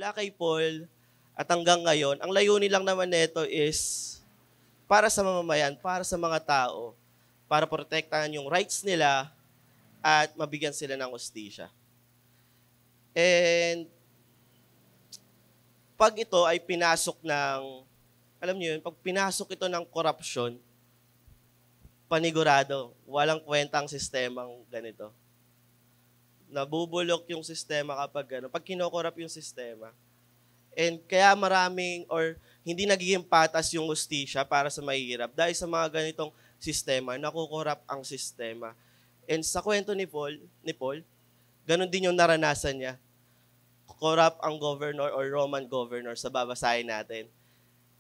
mula kay Paul at hanggang ngayon, ang layunin lang naman nito is para sa mamamayan, para sa mga tao, para protektahan yung rights nila at mabigyan sila ng hustisya. And pag ito ay pinasok ng, alam niyo yun, pag pinasok ito ng korupsyon, panigurado, walang kwentang sistemang ganito. Nabubulok yung sistema pag kinokorap yung sistema. And kaya hindi nagiging patas yung hustisya para sa mahihirap dahil sa mga ganitong sistema, nakukorap ang sistema. And sa kwento ni Paul, ganun din yung naranasan niya. Corrupt ang governor or Roman governor sa babasahin natin.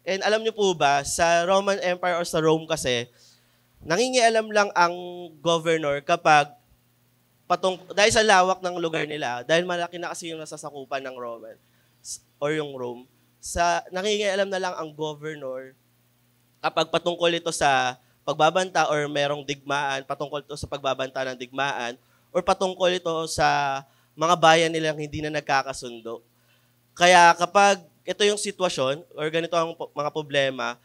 And alam niyo po ba, sa Roman Empire or sa Rome kasi, nangingialam lang ang governor kapag dahil sa lawak ng lugar nila, dahil malaki na kasi yung nasasakupan ng Roman or yung Rome, nangingialam na lang ang governor kapag patungkol ito sa pagbabanta or merong digmaan, patungkol ito sa pagbabanta ng digmaan, or patungkol ito sa mga bayan nilang hindi na nagkakasundo. Kaya kapag ito yung sitwasyon or ganito ang mga problema,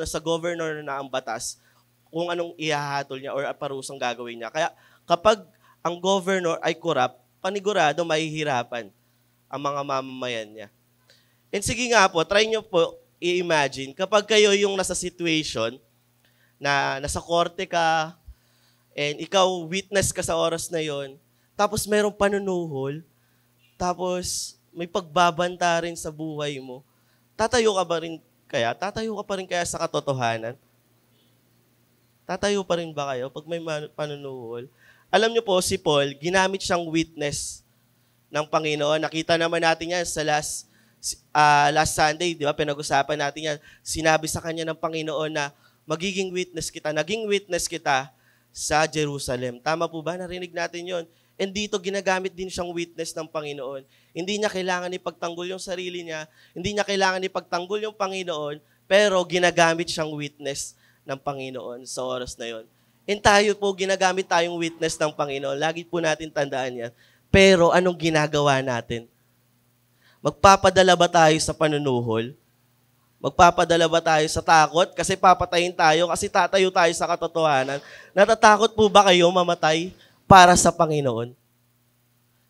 sa governor na ang batas kung anong ihahatol niya or parusang gagawin niya. Kaya kapag ang governor ay corrupt, panigurado mahihirapan ang mga mamamayan niya. And sige nga po, try nyo po i-imagine kapag kayo yung nasa situation na nasa korte ka and ikaw witness ka sa oras na yon, tapos merong panunuhol, tapos may pagbabanta rin sa buhay mo, tatayo ka pa rin kaya sa katotohanan? Tatayo pa rin ba kayo pag may panunuhol? Alam niyo po, si Paul, ginamit siyang witness ng Panginoon. Nakita naman natin yan sa last Sunday, di ba? Pinag-usapan natin yan. Sinabi sa kanya ng Panginoon na naging witness kita sa Jerusalem. Tama po ba? Narinig natin yon. And dito, ginagamit din siyang witness ng Panginoon. Hindi niya kailangan ipagtanggol yung sarili niya, hindi niya kailangan ipagtanggol yung Panginoon, pero ginagamit siyang witness ng Panginoon sa oras na yon. And tayo po, ginagamit tayong witness ng Panginoon. Lagi po natin tandaan yan. Pero anong ginagawa natin? Magpapadala ba tayo sa panunuhol? Magpapadala ba tayo sa takot? Kasi papatayin tayo, kasi tatayo tayo sa katotohanan. Natatakot po ba kayo mamatay para sa Panginoon?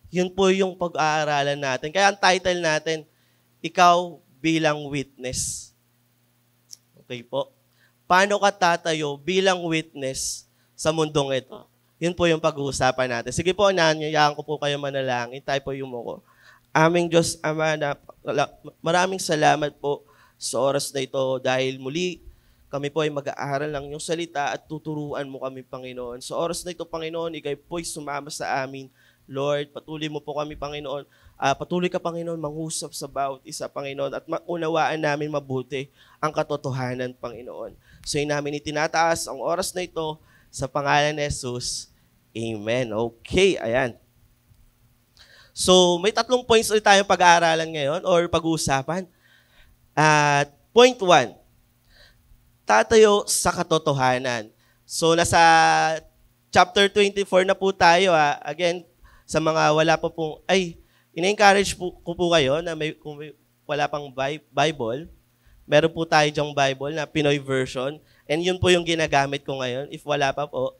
Yun po yung pag-aaralan natin. Kaya ang title natin, Ikaw bilang Witness. Okay po? Paano ka tatayo bilang witness sa mundong ito? Yun po yung pag-uusapan natin. Sige po, nanyayahan ko po kayo manalangin. Tayo po yumuko. Aming Diyos, Ama, maraming salamat po sa oras na ito dahil muli kami po ay mag-aaral ng iyong salita at tuturuan mo kami, Panginoon. Sa oras na ito, Panginoon, ikay po'y sumama sa amin. Lord, patuloy mo po kami, Panginoon. Patuloy ka, Panginoon, mangusap sa bawat isa, Panginoon, at maunawaan namin mabuti ang katotohanan, Panginoon. So, namin itinataas ang oras na ito sa pangalan ni Jesus. Amen. Okay, ayan. So, may 3 points ulit tayong pag-aaralan ngayon or pag-uusapan. At point 1, tatayo sa katotohanan. So, nasa chapter 24 na po tayo. Again, sa mga wala pa pong, ina-encourage ko po kayo na kung wala pang Bible, meron po tayo dyang Bible na Pinoy version. And yun po yung ginagamit ko ngayon. If wala pa po,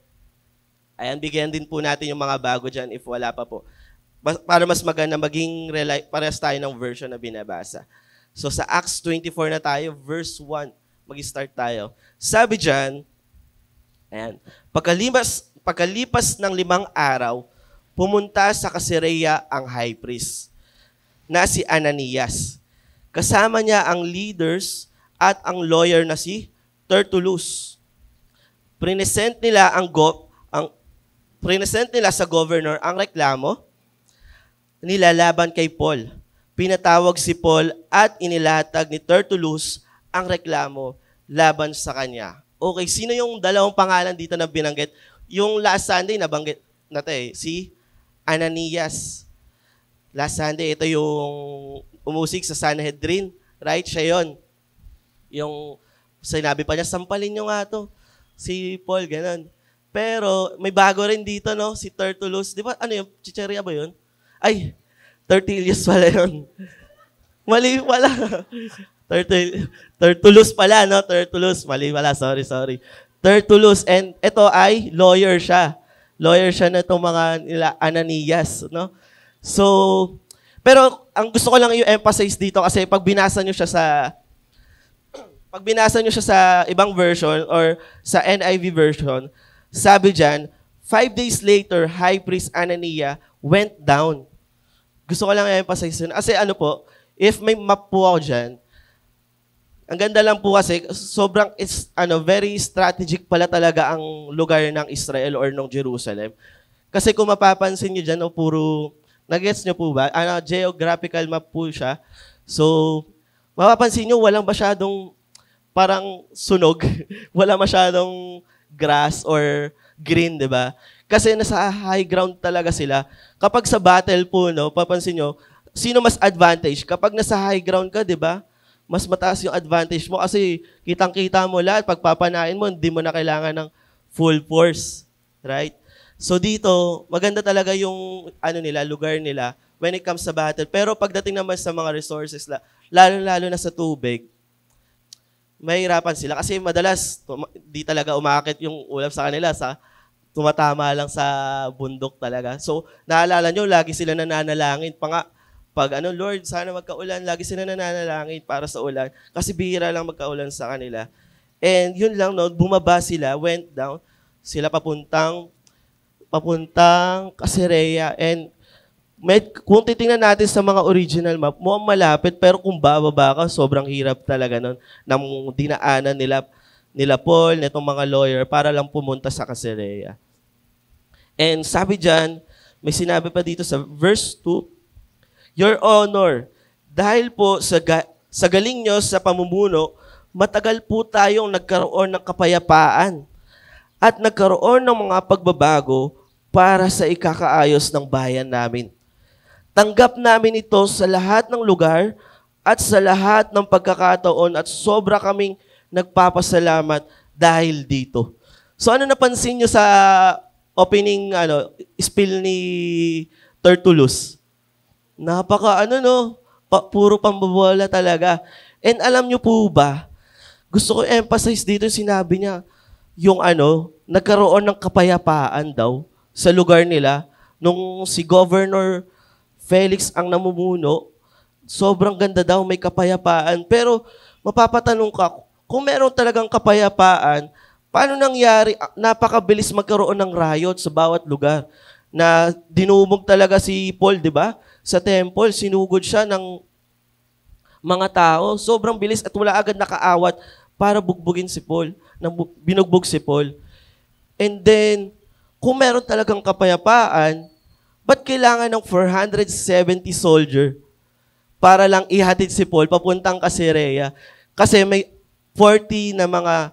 ayan, bigyan din po natin yung mga bago dyan if wala pa po. Para mas maganda maging parehas tayo ng version na binabasa. So sa Acts 24 na tayo, verse 1, mag-start tayo. Sabi dyan, ayan, pagkalipas ng 5 araw, pumunta sa Caesarea ang high priest na si Ananias. Kasama niya ang leaders at ang lawyer na si Tertullus. Present nila sa governor ang reklamo nila laban kay Paul. Pinatawag si Paul at inilatag ni Tertullus ang reklamo laban sa kanya. Okay, sino yung dalawang pangalan dito na binanggit? Yung last Sunday nabanggit natin, si Ananias. Last Sunday, ito yung umusig sa Sanhedrin. Right? Siya yun. Yung sinabi pa niya, sampalin nyo nga to. Si Paul, ganun. Pero may bago rin dito, no? Si Tertullus. Di ba, ano yung chicheria ba yun? Tertullus pala yun. Mali pala. Tertullus pala, no? Tertullus. Mali pala. Sorry. Tertullus. And ito ay lawyer siya. Lawyer siya na itong mga nila Ananias, no? So, pero ang gusto ko lang i-emphasize dito kasi pag binasa nyo siya sa ibang version or sa NIV version, sabi dyan, 5 days later, High Priest Ananias went down. Gusto ko lang i-emphasize yun. Kasi ano po, if may map po ako dyan, ang ganda lang po kasi, sobrang, very strategic pala talaga ang lugar ng Israel or ng Jerusalem. Kasi kung mapapansin nyo dyan, puro, nag-gets nyo po ba? Geographical map po siya. So, mapapansin nyo, walang masyadong parang sunog. Wala masyadong grass or green, di ba? Kasi nasa high ground talaga sila. Kapag sa battle po, no, papansin nyo, sino mas advantage? Kapag nasa high ground ka, di ba? Mas mataas yung advantage mo kasi kitang-kita mo lahat. Pagpapanain mo, hindi mo na kailangan ng full force. Right? So dito, maganda talaga yung lugar nila when it comes sa battle. Pero pagdating naman sa mga resources, lalo-lalo na sa tubig, mahirapan sila. Kasi madalas, di talaga umakit yung ulap sa kanila. Tumatama lang sa bundok talaga. So, naalala nyo, lagi sila nananalangin. Pag Lord, sana magkaulan, lagi sila nananalangin para sa ulan. Kasi bihira lang magkaulan sa kanila. And yun lang, no, bumaba sila, went down, sila papuntang Caesarea. And kung titingnan natin sa mga original map, mukhang malapit, pero kung bababa ka, sobrang hirap talaga nun, ng dinaanan nila Paul, netong mga lawyer, para lang pumunta sa Caesarea. And sabi dyan, may sinabi pa dito sa verse 2, Your Honor, dahil po sa galing nyo sa pamumuno, matagal po tayong nagkaroon ng kapayapaan at nagkaroon ng mga pagbabago para sa ikakaayos ng bayan namin. Tanggap namin ito sa lahat ng lugar at sa lahat ng pagkakataon at sobra kaming nagpapasalamat dahil dito. So ano napansin nyo sa opening spiel ni Tertullus? Puro pambobola talaga. And alam nyo po ba, gusto ko emphasize dito yung sinabi niya, yung nagkaroon ng kapayapaan daw sa lugar nila nung si Governor Felix ang namumuno, sobrang ganda daw, may kapayapaan. Pero mapapatanong ka, kung meron talagang kapayapaan, paano nangyari, napakabilis magkaroon ng riot sa bawat lugar na dinumog talaga si Paul, di ba? Sa temple, sinugod siya ng mga tao. Sobrang bilis at wala agad nakaawat para bugbugin si Paul. Binugbog si Paul. And then, kung meron talagang kapayapaan, ba't kailangan ng 470 soldier para lang ihatid si Paul papuntang Caesarea? Kasi may 40 na mga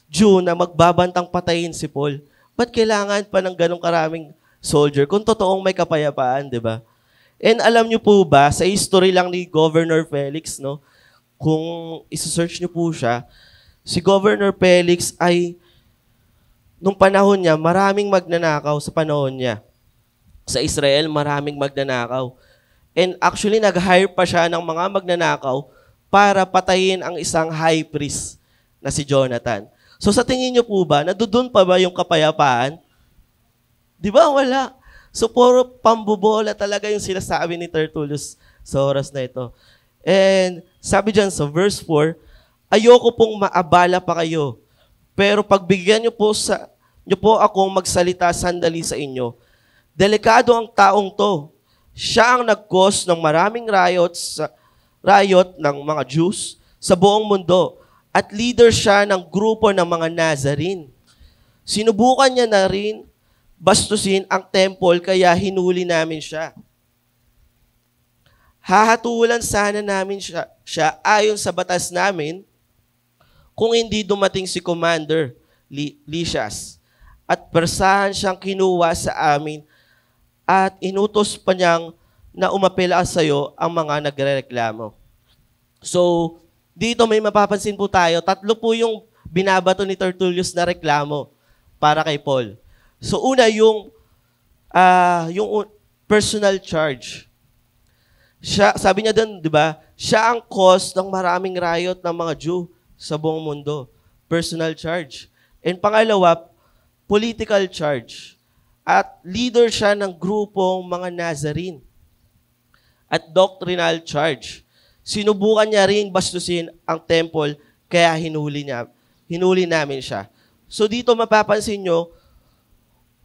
Jew na magbabantang patayin si Paul. Ba't kailangan pa ng ganong karaming soldier kung totoong may kapayapaan, di ba? And alam nyo po ba, sa history lang ni Governor Felix, no, kung isa-search nyo po siya, si Governor Felix ay, nung panahon niya, maraming magnanakaw sa panahon niya. Sa Israel, maraming magnanakaw. And actually, nag-hire pa siya ng mga magnanakaw para patayin ang isang high priest na si Jonathan. So sa tingin nyo po ba, nadudun pa ba yung kapayapaan? Di ba? Wala. So, puro pambobola talaga yung sinasabi ni Tertullus sa oras na ito. And sabi dyan sa verse 4, ayoko pong maabala pa kayo, pero pagbigyan nyo po akong magsalita sandali sa inyo. Delikado ang taong to. Siya ang nag-cause ng maraming riot ng mga Jews sa buong mundo at leader siya ng grupo ng mga Nazarene. Sinubukan niya na rin bastusin ang temple kaya hinuli namin siya. Hahatulan sana namin siya ayon sa batas namin kung hindi dumating si Commander Lysias at persahan siyang kinuha sa amin at inutos pa niyang na umapela sa iyo ang mga nagrereklamo. So, dito may mapapansin po tayo, 3 po yung binabato ni Tertullus na reklamo para kay Paul. So una yung personal charge. Siya, sabi niya doon, di ba? Siya ang cause ng maraming riot ng mga Jew sa buong mundo. Personal charge. And pangalawa, political charge. At leader siya ng grupong mga Nazarene. At doctrinal charge. Sinubukan niya ring bastusin ang temple, kaya hinuli namin siya. So dito mapapansin nyo,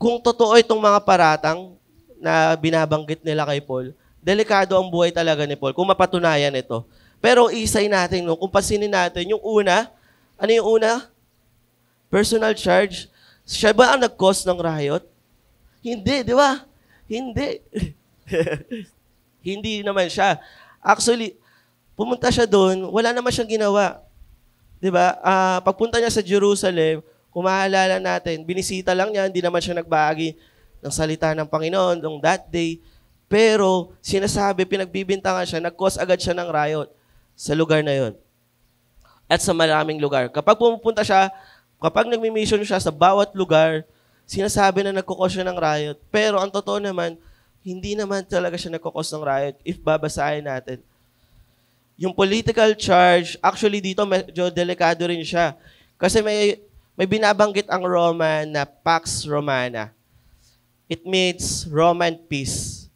kung totoo itong mga paratang na binabanggit nila kay Paul, delikado ang buhay talaga ni Paul kung mapatunayan ito. Pero isay natin, no? Kung pansinin natin, yung una, ano yung una? Personal charge. Siya ba ang nag-cause ng riot? Hindi, di ba? Hindi. Hindi naman siya. Actually, pumunta siya doon, wala naman siyang ginawa. Di ba? Pagpunta niya sa Jerusalem, kung maalala natin, binisita lang niya, hindi naman siya nagbahagi ng salita ng Panginoon on that day. Pero, sinasabi, pinagbibintangan siya, nag-cause agad siya ng riot sa lugar na yon. At sa maraming lugar. Kapag pumupunta siya, kapag nagmi-mission siya sa bawat lugar, sinasabi na nagkukos siya ng riot. Pero ang totoo naman, hindi naman talaga siya nagkukos ng riot if babasahin natin. Yung political charge, actually dito medyo delikado rin siya. Kasi may binabanggit ang Roman na Pax Romana. It means Roman peace.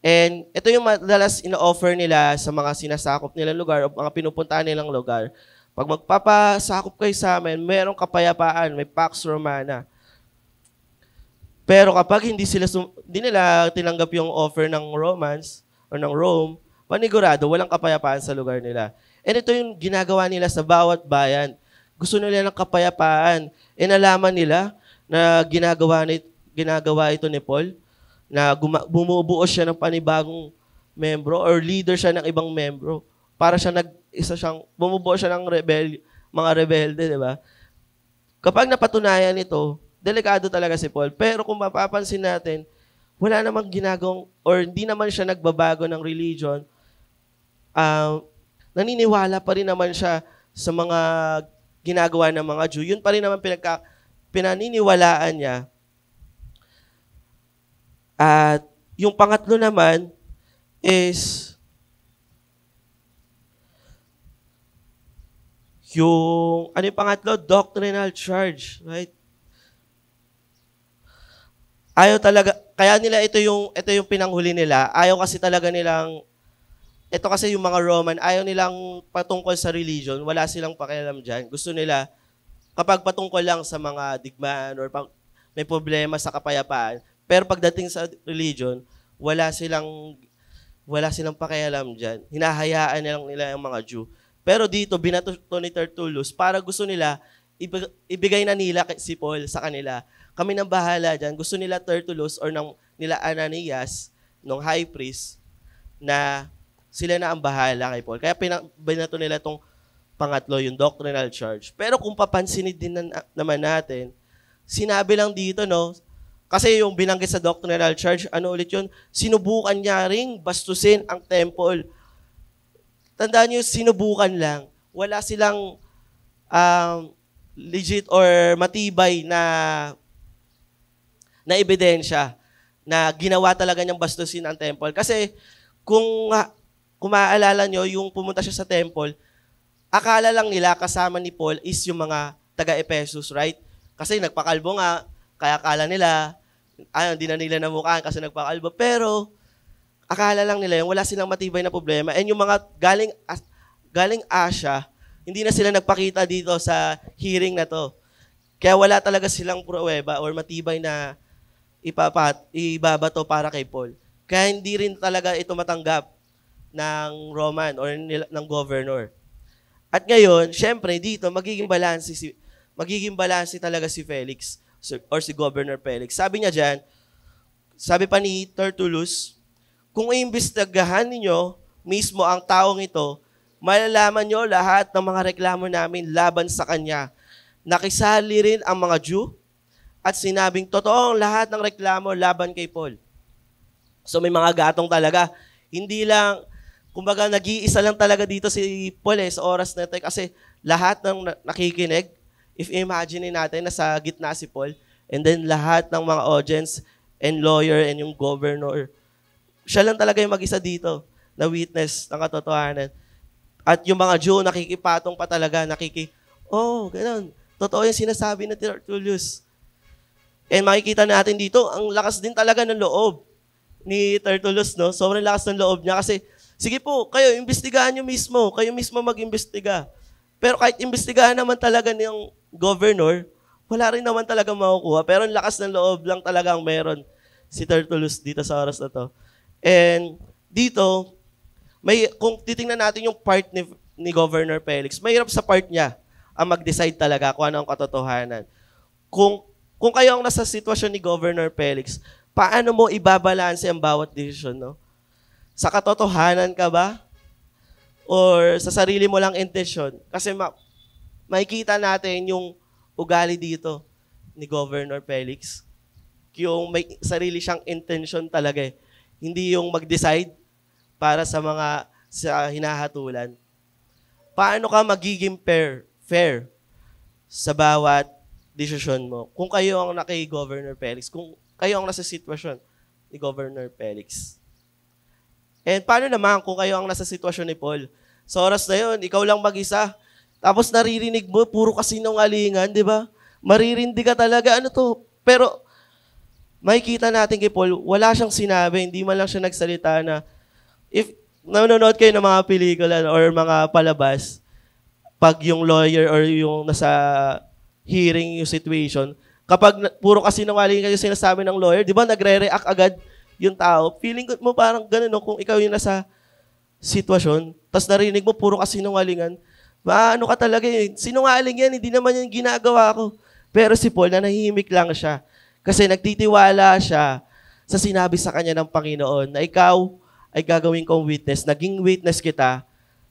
And ito yung madalas ino-offer nila sa mga sinasakop nilang lugar o mga pinupuntahan nilang lugar. Pag magpapasakop kayo sa amin, mayroong kapayapaan, may Pax Romana. Pero kapag hindi nila tinanggap yung offer ng Romans o ng Rome, panigurado, walang kapayapaan sa lugar nila. And ito yung ginagawa nila sa bawat bayan. Gusto nila ng kapayapaan. E nalaman nila na ginagawa ito ni Paul, na bumubuo siya ng panibagong membro or leader siya ng ibang membro. Para bumubuo siya ng mga rebelde, di ba? Kapag napatunayan ito, delikado talaga si Paul. Pero kung mapapansin natin, wala namang ginagawang, or hindi naman siya nagbabago ng religion. Naniniwala pa rin naman siya sa mga ginagawa ng mga Jew. Yun pa rin naman pinaniniwalaan niya. At yung pangatlo naman is yung pangatlo? Doctrinal charge, right? Ayaw talaga, kaya nila ito yung pinanghuli nila. Ayaw kasi talaga nilang, ito kasi yung mga Roman, ayaw nilang patungkol sa religion, wala silang pakialam dyan. Gusto nila, kapag patungkol lang sa mga digmaan or may problema sa kapayapaan, pero pagdating sa religion, wala silang pakialam dyan. Hinahayaan nilang nila yung mga Jew. Pero dito, binato ni Tertullus, para gusto nila, ibigay na nila si Paul sa kanila. Kami nang bahala dyan. Gusto nila Tertullus or nila Ananias, nung high priest, na sila na ang bahala kay Paul. Kaya binato nila itong pangatlo, yung doctrinal charge. Pero kung papansinin din naman natin, sinabi lang dito, no, kasi yung binanggit sa doctrinal charge, ano ulit yun? Sinubukan niya ring bastusin ang temple. Tandaan niyo, sinubukan lang. Wala silang legit or matibay na ebidensya na ginawa talaga niyang bastusin ang temple. Kasi kung maaalala nyo, yung pumunta siya sa temple, akala lang nila kasama ni Paul is yung mga taga-Ephesus, right? Kasi nagpakalbo nga, kaya akala nila, hindi na nila namukhaan kasi nagpakalbo. Pero akala lang nila yung wala silang matibay na problema. And yung mga galing Asia, hindi na sila nagpakita dito sa hearing na to. Kaya wala talaga silang pruweba or matibay na ibabato para kay Paul. Kaya hindi rin talaga ito matanggap ng Roman or ng governor. At ngayon, syempre dito magiging balanse talaga si Felix or si Governor Felix. Sabi niya diyan, sabi pa ni Tertullus, kung iimbestigahan ninyo mismo ang taong ito, malalaman nyo lahat ng mga reklamo namin laban sa kanya. Nakisali rin ang mga Jew at sinabing totoong lahat ng reklamo laban kay Paul. So may mga gatong talaga. Hindi lang, kumbaga nag-iisa lang talaga dito si Paul sa oras na ito. Kasi lahat ng nakikinig, if imagine natin, nasa gitna si Paul, and then lahat ng mga audience and lawyer and yung governor, siya lang talaga yung mag-isa dito. na witness ng katotohanan. At yung mga Jew, nakikipatong pa talaga, ganun. Totoo yung sinasabi ni Tertullus. And makikita natin dito, ang lakas din talaga ng loob ni Tertullus, no? Sobrang lakas ng loob niya kasi, sige po, kayo, imbestigahan nyo mismo. Kayo mismo mag-imbestiga. Pero kahit imbestigahan naman talaga ng governor, wala rin naman talaga makukuha. Pero ang lakas ng loob lang talaga ang meron si Tertullus dito sa oras na to. And dito, kung titingnan natin yung part ni Governor Felix, mahirap sa part niya ang mag-decide talaga kung ano ang katotohanan. Kung kayo ang nasa sitwasyon ni Governor Felix, paano mo ibabalanse ang bawat desisyon, no? Sa katotohanan ka ba? Or sa sarili mo lang intensyon? Kasi makikita natin yung ugali dito ni Governor Felix. Yung may sarili siyang intention talaga eh. Hindi yung mag-decide para sa hinahatulan. Paano ka magiging fair sa bawat desisyon mo? Kung kayo ang kay Governor Felix, kung kayo ang nasa sitwasyon ni Governor Felix. And paano naman kung kayo ang nasa sitwasyon ni Paul? Sa oras na yun, ikaw lang mag-isa. Tapos naririnig mo, puro kasinungalingan, di ba? Maririndi ka talaga, ano to? Pero makikita natin kay Paul, wala siyang sinabi, hindi man lang siya nagsalita na, if nanonood kayo ng mga pelikula or mga palabas, pag yung lawyer or yung nasa hearing yung situation, kapag puro kasinungalingan kayo sinasabi ng lawyer, di ba nagre-react agad yung tao? Feeling mo parang ganun, no? Kung ikaw yung nasa sitwasyon, tapos narinig mo puro kasinungalingan, ano ka talaga yun? Sinungaling yan, hindi naman yung ginagawa ko. Pero si Paul, nanahimik lang siya. Kasi nagtitiwala siya sa sinabi sa kanya ng Panginoon na ikaw ay gagawin kong witness. Naging witness kita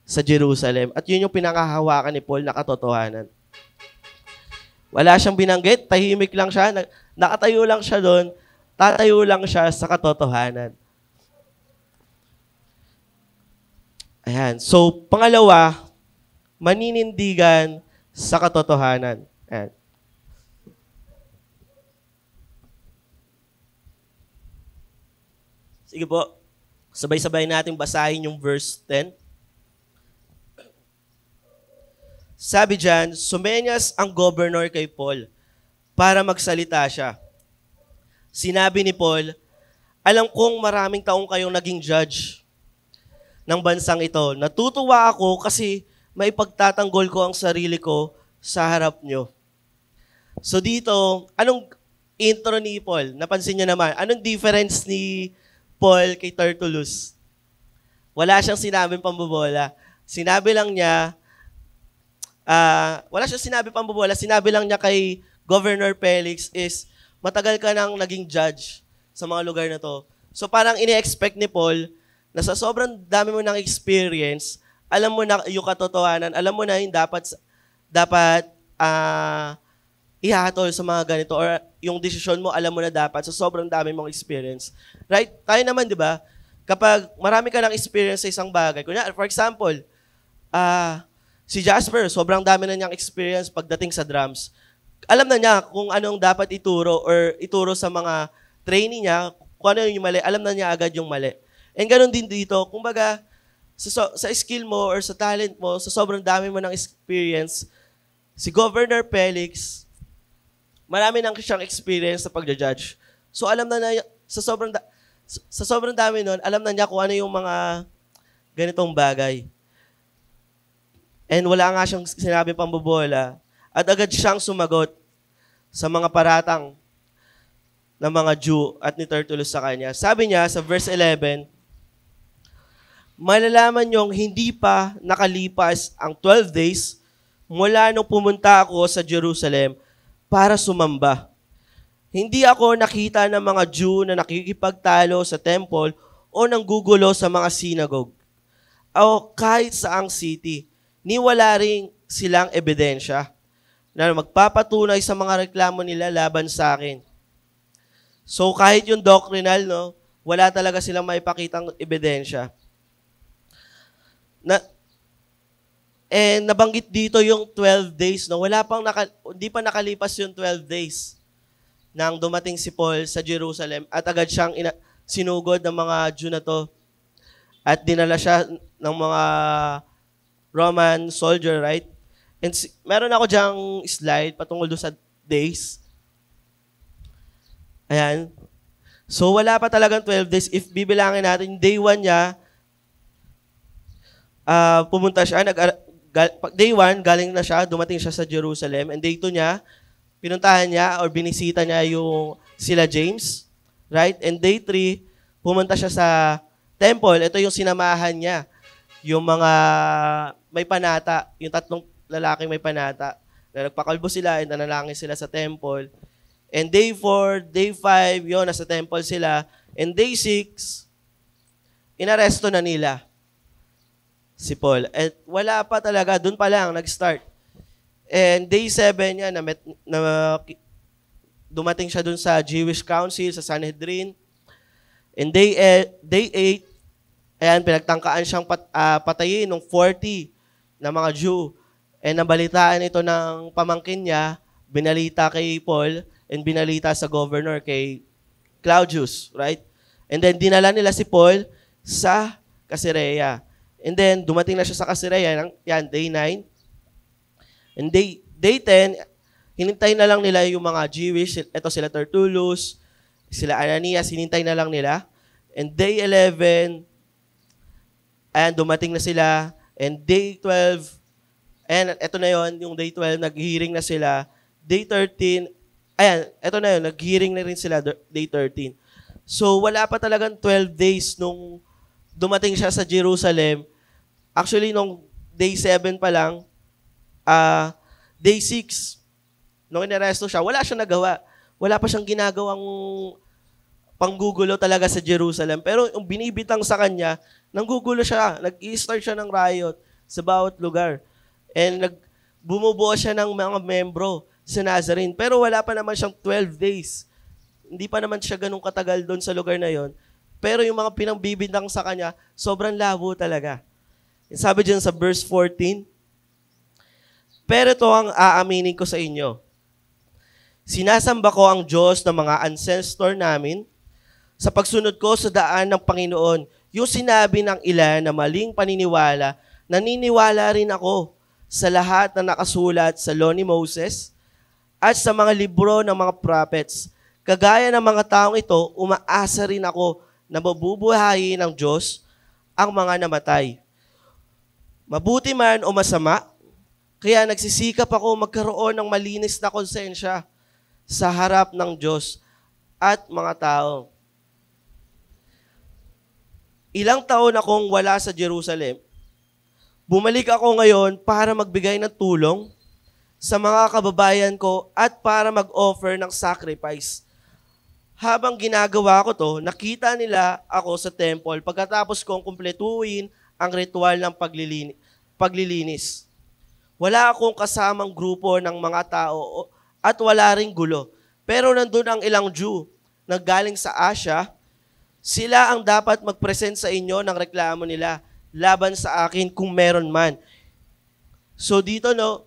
sa Jerusalem. At yun yung pinangahawakan ni Paul na katotohanan. Wala siyang binanggit, tahimik lang siya, nakatayo lang siya doon, tatayo lang siya sa katotohanan. Ayan. So, pangalawa, maninindigan sa katotohanan. Ayan. Sige po, sabay-sabay natin basahin yung verse 10. Sabi dyan, sumenyas ang governor kay Paul para magsalita siya. Sinabi ni Paul, alam kong maraming taong kayong naging judge ng bansang ito. Natutuwa ako kasi maipagtatanggol ko ang sarili ko sa harap nyo. So dito, anong intro ni Paul? Napansin nyo naman, anong difference ni Paul kay Tertullus? Wala siyang sinabing pambobola. Sinabi lang niya, wala siyang sinabi pambobola, sinabi lang niya kay Governor Felix is, matagal ka nang naging judge sa mga lugar na to. So parang ini-expect ni Paul na sa sobrang dami mo ng experience, alam mo na yung katotohanan, alam mo na yung dapat ihahatol sa mga ganito or yung desisyon mo, alam mo na dapat sa sobrang dami mong experience. Right? Tayo naman, di ba? Kapag marami ka ng experience sa isang bagay, kunya, for example, si Jasper, sobrang dami na niyang experience pagdating sa drums. Alam na niya kung anong dapat ituro sa mga trainee niya, kung ano yung mali, alam na niya agad yung mali. And ganun din dito, kumbaga, sa skill mo or sa talent mo, sa sobrang dami mo ng experience, si Governor Felix, marami nang siyang experience sa pagja-judge. So alam na niya, sa sobrang dami nun, alam na niya kung ano yung mga ganitong bagay. And wala nga siyang sinabi pambobola, at agad siyang sumagot sa mga paratang ng mga Jew at ni Tertullus sa kanya. Sabi niya sa verse 11, malalaman niyong hindi pa nakalipas ang 12 days mula nung pumunta ako sa Jerusalem para sumamba. Hindi ako nakita ng mga Jew na nakikipagtalo sa temple o nanggugulo sa mga synagogue o kahit saang city. Ni wala rin silang ebidensya na magpapatunay sa mga reklamo nila laban sa akin. So kahit yung doctrinal, no, wala talaga silang maipakitang ebidensya. Nabanggit dito yung 12 days, no? Hindi pa nakalipas yung 12 days nang dumating si Paul sa Jerusalem at agad siyang sinugod ng mga Jew na to. At dinala siya ng mga Roman soldier, right? And meron ako diyang slide patungkol doon sa days. Ayan. So, wala pa talagang 12 days. If bibilangin natin, day 1 niya, pumunta siya, day 1, galing na siya, dumating siya sa Jerusalem. And day 2 niya, pinuntahan niya or binisita niya yung sila James. Right? And day 3, pumunta siya sa temple. Ito yung sinamahan niya. Yung mga may panata, yung 3 lalaking may panata, na nagpakalbo sila and nanalangin sila sa temple. And day 4, day 5, yun, nasa temple sila. And day 6, inaresto na nila si Paul. At wala pa talaga, dun pa lang, nag-start. And day 7 niya, dumating siya dun sa Jewish Council, sa Sanhedrin. And day 8, ayan, pinagtangkaan siyang patayin ng 40 na mga Jew. And nabalitaan ito ng pamangkin niya, binalita kay Paul, and binalita sa governor kay Claudius, right? And then dinala nila si Paul sa Caesarea. And then dumating na siya sa Caesarea, yan, day 9. And day 10, hinintay na lang nila yung mga Jewish, ito sila Tertullus, sila Ananias, hinintay na lang nila. And day 11, ayan, dumating na sila. And day 12, ayan, ito na yon, yung day 12, nag-hearing na sila. Day 13, ayan, ito na yun, nag-hearing na rin sila day 13. So, wala pa talagang 12 days nung dumating siya sa Jerusalem. Actually, nung day 7 pa lang, day 6, nung inaresto siya, wala siyang nagawa. Wala pa siyang ginagawang panggugulo talaga sa Jerusalem. Pero yung binibitang sa kanya, nanggugulo siya. Nag-i-start siya ng riot sa bawat lugar. And bumubuo siya ng mga membro sa Nazarene. Pero wala pa naman siyang 12 days. Hindi pa naman siya ganun katagal doon sa lugar na yon. Pero yung mga pinangbibintang sa kanya, sobrang labo talaga. Sabi dyan sa verse 14, pero ito ang aaminin ko sa inyo. Sinasamba ko ang Diyos ng mga ancestor namin sa pagsunod ko sa daan ng Panginoon. Yung sinabi ng ilan na maling paniniwala, naniniwala rin ako sa lahat na nakasulat sa law ni Moses at sa mga libro ng mga prophets. Kagaya ng mga taong ito, umaasa rin ako na mabubuhayin ng Diyos ang mga namatay. Mabuti man o masama, kaya nagsisikap ako magkaroon ng malinis na konsensya sa harap ng Diyos at mga tao. Ilang taon akong wala sa Jerusalem. Bumalik ako ngayon para magbigay ng tulong sa mga kababayan ko at para mag-offer ng sacrifice. Habang ginagawa ko to, nakita nila ako sa temple pagkatapos kong kumpletuhin ang ritual ng paglilinis. Wala akong kasamang grupo ng mga tao at wala ring gulo. Pero nandun ang ilang Jew na galing sa Asia. Sila ang dapat mag-present sa inyo ng reklamo nila laban sa akin kung meron man. So dito, no,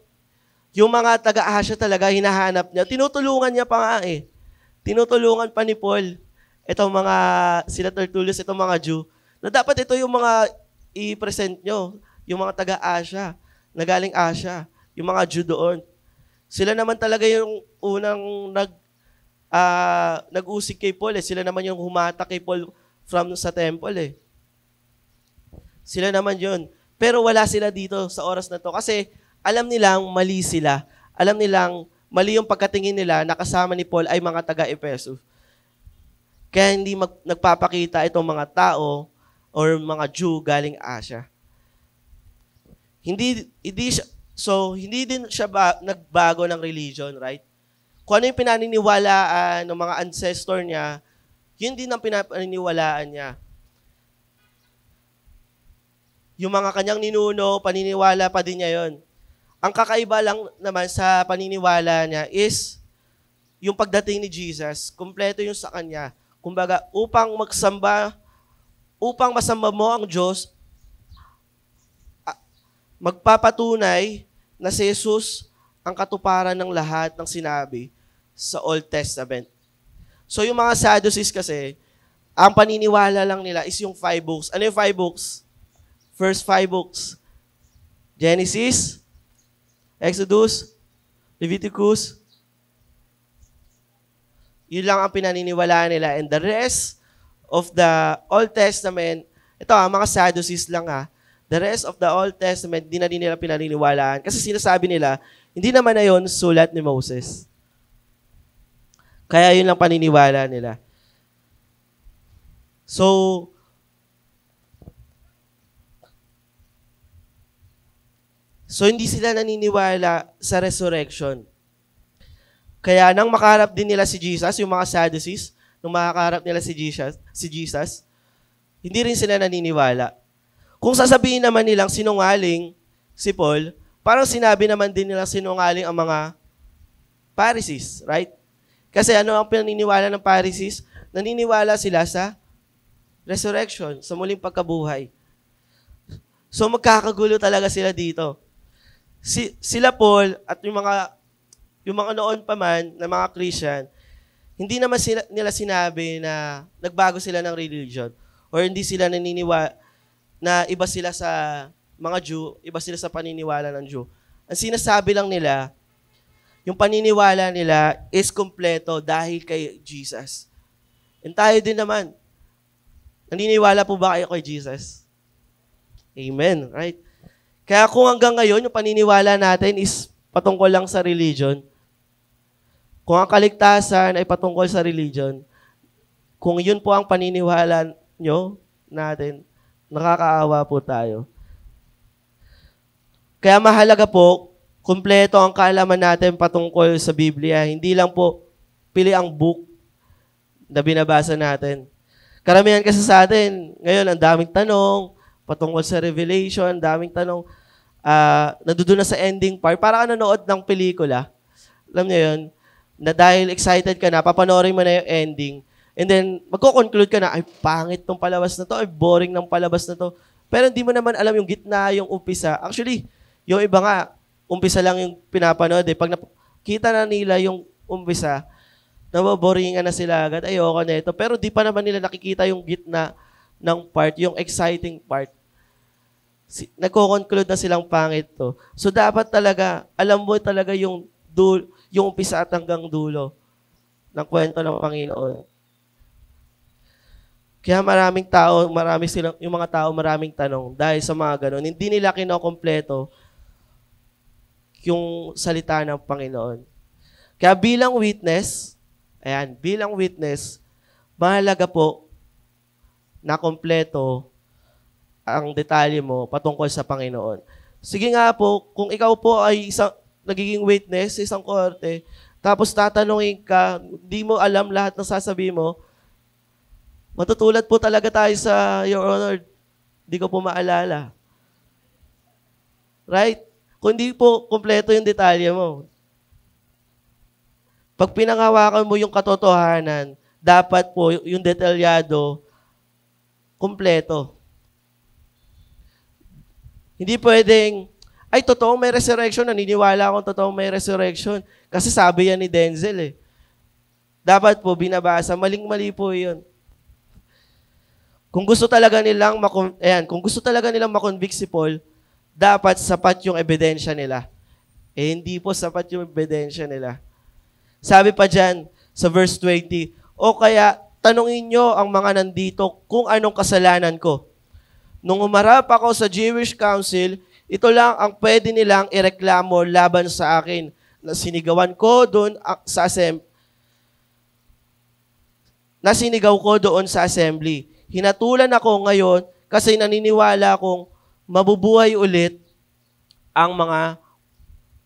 yung mga taga-Asia talaga hinahanap niya. Tinutulungan niya pa nga eh. Tinutulungan pa ni Paul. Itong mga, sila Tertullus, itong mga Jew, na dapat ito yung mga i-present nyo. Yung mga taga-Asia, na galing Asia. Yung mga Jew doon. Sila naman talaga yung unang nag-usig kay Paul eh. Sila naman yung humata kay Paul from sa temple eh. Sila naman yun. Pero wala sila dito sa oras na to kasi alam nilang mali sila. Alam nilang mali yung pagkatingin nila na kasama ni Paul ay mga taga-Efeso. Kaya hindi nagpapakita itong mga tao or mga Jew galing Asia. Hindi din siya nagbago ng religion, right? Kung ano yung pinaniniwalaan ng mga ancestor niya, yun din ang pinaniniwalaan niya. Yung mga kanyang ninuno, paniniwala pa din niya yon. Ang kakaiba lang naman sa paniniwala niya is yung pagdating ni Jesus, kumpleto yung sa kanya. Kumbaga, upang masamba mo ang Diyos, magpapatunay na si Jesus ang katuparan ng lahat ng sinabi sa Old Testament. So yung mga Sadducees kasi, Ang paniniwala lang nila is yung 5 books. Ano yung 5 books? First 5 books. Genesis, Exodus, Leviticus. Yun lang ang pinaniniwalaan nila. And the rest of the Old Testament, ito mga Sadducees lang the rest of the Old Testament, di na din nila pinaniniwalaan. Kasi sinasabi nila, hindi naman na yun sulat ni Moses. Kaya yun lang paniniwala nila. So hindi sila naniniwala sa resurrection. Kaya nang makaharap din nila si Jesus, yung mga Sadducees, nung makaharap nila si Jesus, hindi rin sila naniniwala. Kung sasabihin naman nilang sinungaling si Paul, parang sinabi naman din nila sinungaling ang mga Pharisees, right? Kasi ano ang pinaniniwala ng Pharisees? Naniniwala sila sa resurrection, sa muling pagkabuhay. So magkakagulo talaga sila dito. Sila Paul at yung mga noon pa man na mga Christian, hindi naman nila sinabi na nagbago sila ng religion or hindi sila naniniwala na iba sila sa mga Jew, iba sila sa paniniwala ng Jew. Ang sinasabi lang nila, yung paniniwala nila is kumpleto dahil kay Jesus. And tayo din naman, naniniwala po ba kayo kay Jesus? Amen, right? Kaya kung hanggang ngayon, yung paniniwala natin is patungkol lang sa religion, kung ang kaligtasan ay patungkol sa religion, kung yun po ang paniniwala nyo natin, nakakaawa po tayo. Kaya mahalaga po, kumpleto ang kaalaman natin patungkol sa Biblia. Hindi lang po pili ang book na binabasa natin. Karamihan kasi sa atin, ngayon, ang daming tanong, patungkol sa Revelation, daming tanong, nandoon na sa ending part, para nanonood ng pelikula. Alam niyo yun, na dahil excited ka na, papanoorin mo na yung ending, and then, magko-conclude ka na, ay, pangit tong palabas na to, ay, boring ng palabas na to. Pero hindi mo naman alam yung gitna, yung umpisa. Actually, yung iba nga, umpisa lang yung pinapanood. Pag nakita na nila yung umpisa, nababoringan na sila agad, ayoko na ito. Pero di pa naman nila nakikita yung gitna ng part, yung exciting part. Nagko-conclude na silang pangit to. So dapat talaga, alam mo talaga yung umpisa at hanggang dulo ng kwento ng Panginoon. Kaya yung mga tao maraming tanong dahil sa mga ganun. Hindi nila kinokompleto yung salita ng Panginoon. Kaya bilang witness, mahalaga po na kompleto ang detalye mo patungkol sa Panginoon. Sige nga po, kung ikaw po ay nagiging witness sa isang korte, tapos tatanungin ka, di mo alam lahat ng sasabihin mo, matutulad po talaga tayo sa Your Honor, di ko po maalala. Right? Kung di po kompleto yung detalye mo, pag pinanghawakan mo yung katotohanan, dapat po yung detalyado, kumpleto. Hindi pwedeng, ay, totoong may resurrection. Naniniwala akong totoong may resurrection. Kasi sabi yan ni Denzel Dapat po binabasa. Maling-mali po yun. Kung gusto talaga nilang makonvict si Paul, dapat sapat yung ebidensya nila. Hindi po sapat yung ebidensya nila. Sabi pa dyan sa verse 20, o kaya tanungin nyo ang mga nandito kung anong kasalanan ko. Nung umarap ako sa Jewish Council, ito lang ang pwede nilang ireklamo laban sa akin na sinigaw ko doon sa assembly. Hinatulan ako ngayon kasi naniniwala akong mabubuhay ulit ang mga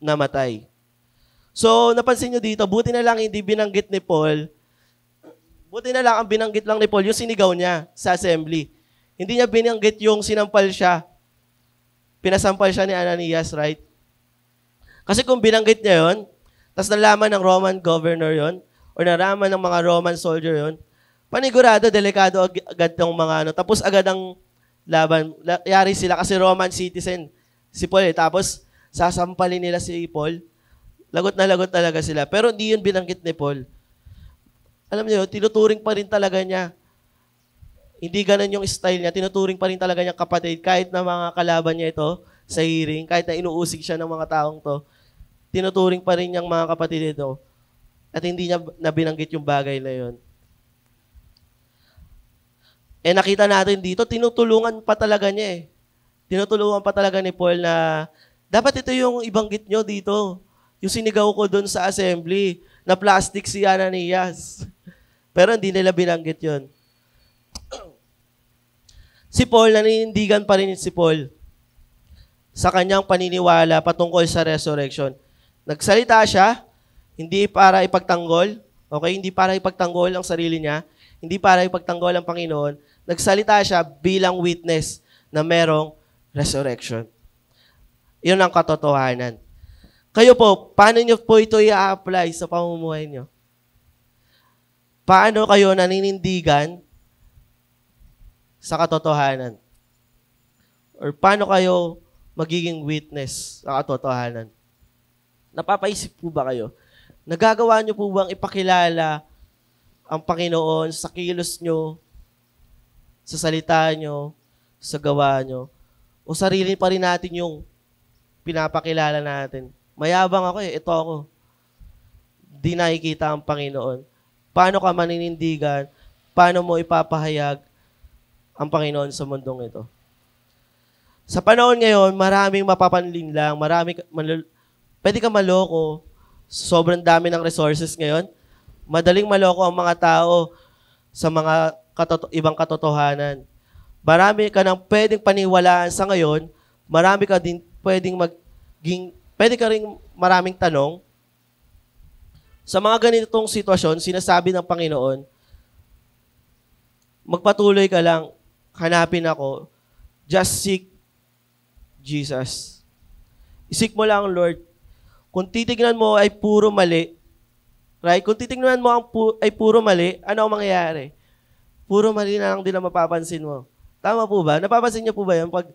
namatay. So, napansin nyo dito, buti na lang hindi binanggit ni Paul. Buti na lang ang binanggit lang ni Paul, yung sinigaw niya sa assembly. Hindi niya binanggit yung sinampal siya. Pinasampal siya ni Ananias, right? Kasi kung binanggit niya yon, tapos nalaman ng Roman governor yon, o nalaman ng mga Roman soldier yon, panigurado, delikado agad ng mga tapos agad ang laban. Yari sila kasi Roman citizen si Paul Tapos sasampalin nila si Paul. Lagot na lagot talaga sila. Pero hindi yun binanggit ni Paul. Alam niyo, tinuturing pa rin talaga niya Hindi ganun yung style niya. Tinuturing pa rin talaga niyang kapatid kahit na mga kalaban niya ito sa hearing, kahit na inuusig siya ng mga taong to, tinuturing pa rin niyang mga kapatid ito at hindi niya nabinanggit yung bagay na yun. Nakita natin dito, tinutulungan pa talaga niya eh. Tinutulungan pa talaga ni Paul na dapat ito yung ibanggit nyo dito. Yung sinigaw ko doon sa assembly na plastic si Ananias. Pero hindi nila binanggit yun. Si Paul, naninindigan pa rin si Paul sa kanyang paniniwala patungkol sa resurrection. Nagsalita siya, hindi para ipagtanggol, okay? Hindi para ipagtanggol ang sarili niya, hindi para ipagtanggol ang Panginoon. Nagsalita siya bilang witness na merong resurrection. Yun ang katotohanan. Kayo po, paano nyo po ito i-apply sa pamumuhay nyo? Paano kayo naninindigan sa katotohanan? Or paano kayo magiging witness sa katotohanan? Napapaisip po ba kayo? Nagagawa nyo po bang ipakilala ang Panginoon sa kilos nyo, sa salita nyo, sa gawa nyo? O sarili pa rin natin yung pinapakilala natin? Mayabang ako eh, ito ako. Di nakikita ang Panginoon. Paano ka maninindigan? Paano mo ipapahayag ang Panginoon sa mundong ito? Sa panahon ngayon, maraming mapapanlin lang, pwede ka maloko. Sobrang dami ng resources ngayon. Madaling maloko ang mga tao sa mga ibang katotohanan. Marami ka nang pwedeng paniwalaan sa ngayon, marami ka din pwede ka rin maraming tanong. Sa mga ganitong sitwasyon, sinasabi ng Panginoon, magpatuloy ka lang, hanapin ako, just seek Jesus. Isik mo lang, Lord. Kung titignan mo ay puro mali, right? Kung titignan mo ay puro mali, ano ang mangyayari? Puro mali na lang din ang mapapansin mo. Tama po ba? Napapansin niyo po ba yun? Pag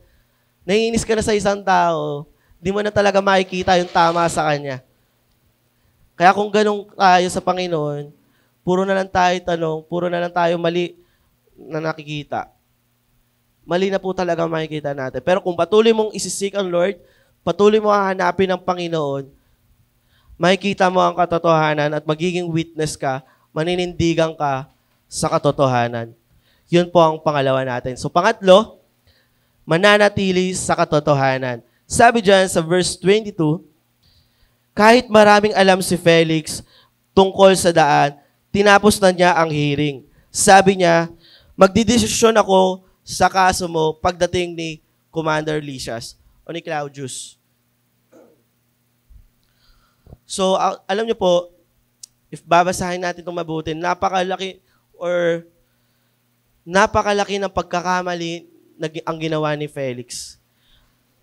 naiinis ka na sa isang tao, di mo na talaga makikita yung tama sa kanya. Kaya kung ganun tayo sa Panginoon, puro na lang tayo tanong, puro na lang tayo mali na nakikita. Mali na po talaga makikita natin. Pero kung patuloy mong isisik ang Lord, patuloy mo hahanapin ang Panginoon, makikita mo ang katotohanan at magiging witness ka, maninindigan ka sa katotohanan. Yun po ang pangalawa natin. So pangatlo, mananatili sa katotohanan. Sabi dyan sa verse 22, kahit maraming alam si Felix tungkol sa daan, tinapos na niya ang hearing. Sabi niya, magdidesisyon ako sa kaso mo pagdating ni Commander Lysias o ni Claudius. So, alam niyo po, if babasahin natin itong mabuti, napakalaki ng pagkakamali ang ginawa ni Felix.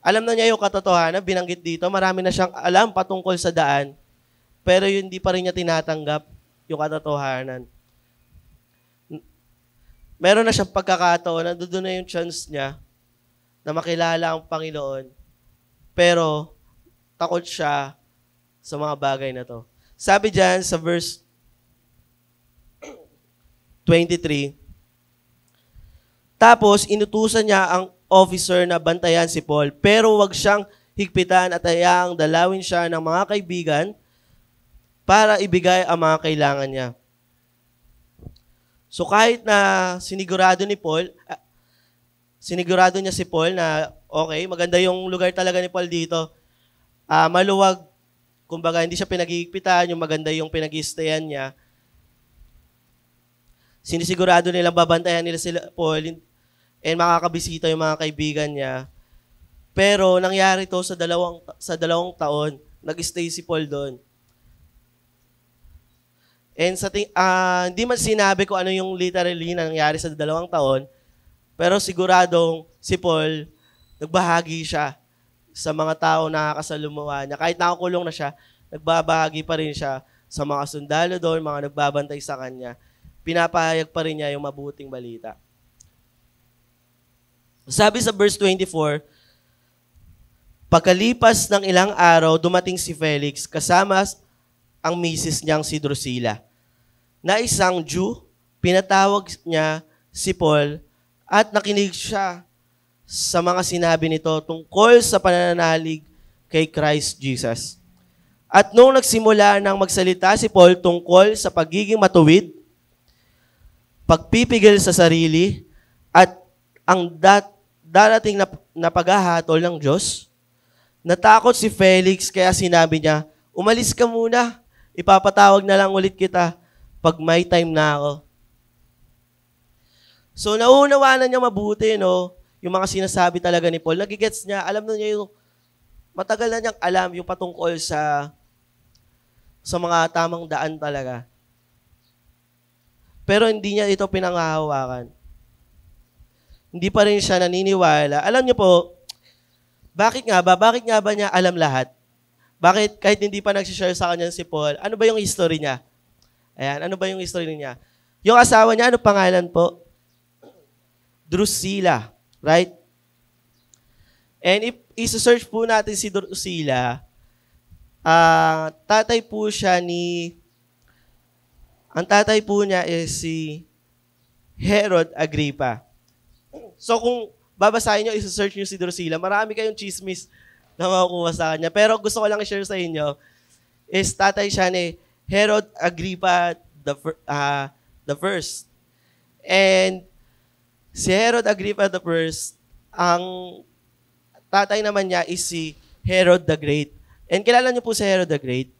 Alam na niya yung katotohanan, binanggit dito, marami na siyang alam patungkol sa daan, pero yun hindi pa rin niya tinatanggap yung katotohanan. Meron na siyang pagkakataon, nandoon na yung chance niya na makilala ang Panginoon, pero takot siya sa mga bagay na to. Sabi dyan sa verse 23, tapos inutusan niya ang officer na bantayan si Paul, pero wag siyang higpitan at hayaang dalawin siya ng mga kaibigan para ibigay ang mga kailangan niya. So kahit na sinigurado niya si Paul na okay, maganda yung lugar talaga ni Paul dito, maluwag, kumbaga hindi siya pinag-higpitan, yung maganda yung pinag-i-stayan niya, sinisigurado nilang babantayan nila sila Paul, and makakabisita yung mga kaibigan niya. Pero nangyari to sa dalawang taon, nag-stay si Paul doon. And hindi man sinabi ko ano yung literally na nangyari sa 2 taon, pero siguradong si Paul, nagbahagi siya sa mga tao na nakasalumuha niya. Kahit nakakulong na siya, nagbabahagi pa rin siya sa mga sundalo doon, mga nagbabantay sa kanya. Pinapahayag pa rin niya yung mabuting balita. Sabi sa verse 24, pagkalipas ng ilang araw, dumating si Felix kasama ang misis niyang si Drusilla. Na isang Jew, pinatawag niya si Paul at nakinig siya sa mga sinabi nito tungkol sa pananalig kay Christ Jesus. At nung nagsimula ng magsalita si Paul tungkol sa pagiging matuwid, pagpipigil sa sarili, at ang darating na paghahatol ng Diyos, natakot si Felix kaya sinabi niya, umalis ka muna, ipapatawag na lang ulit kita pag may time na ako. So nauunawanan niya mabuti, no? Yung mga sinasabi talaga ni Paul. Nagigets niya, alam na niya yung, matagal na niyang alam yung patungkol sa mga tamang daan talaga. Pero hindi niya ito pinanghahawakan. Hindi pa rin siya naniniwala. Alam niyo po, bakit nga ba niya alam lahat? Bakit kahit hindi pa nagsishare sa kanya si Paul, ano ba yung history niya? Ayan, ano ba yung history niya? Yung asawa niya, ano pangalan po? Drusilla, right? And if isa-search po natin si Drusilla, ang tatay po niya is si Herod Agrippa. So kung babasahin nyo, isa-search nyo si Drusilla, marami kayong chismis na makukuha sa kanya. Pero gusto ko lang i-share sa inyo, is tatay siya ni Herod Agrippa the first. And si Herod Agrippa the first, ang tatay naman niya is si Herod the Great. And kilala niyo po si Herod the Great?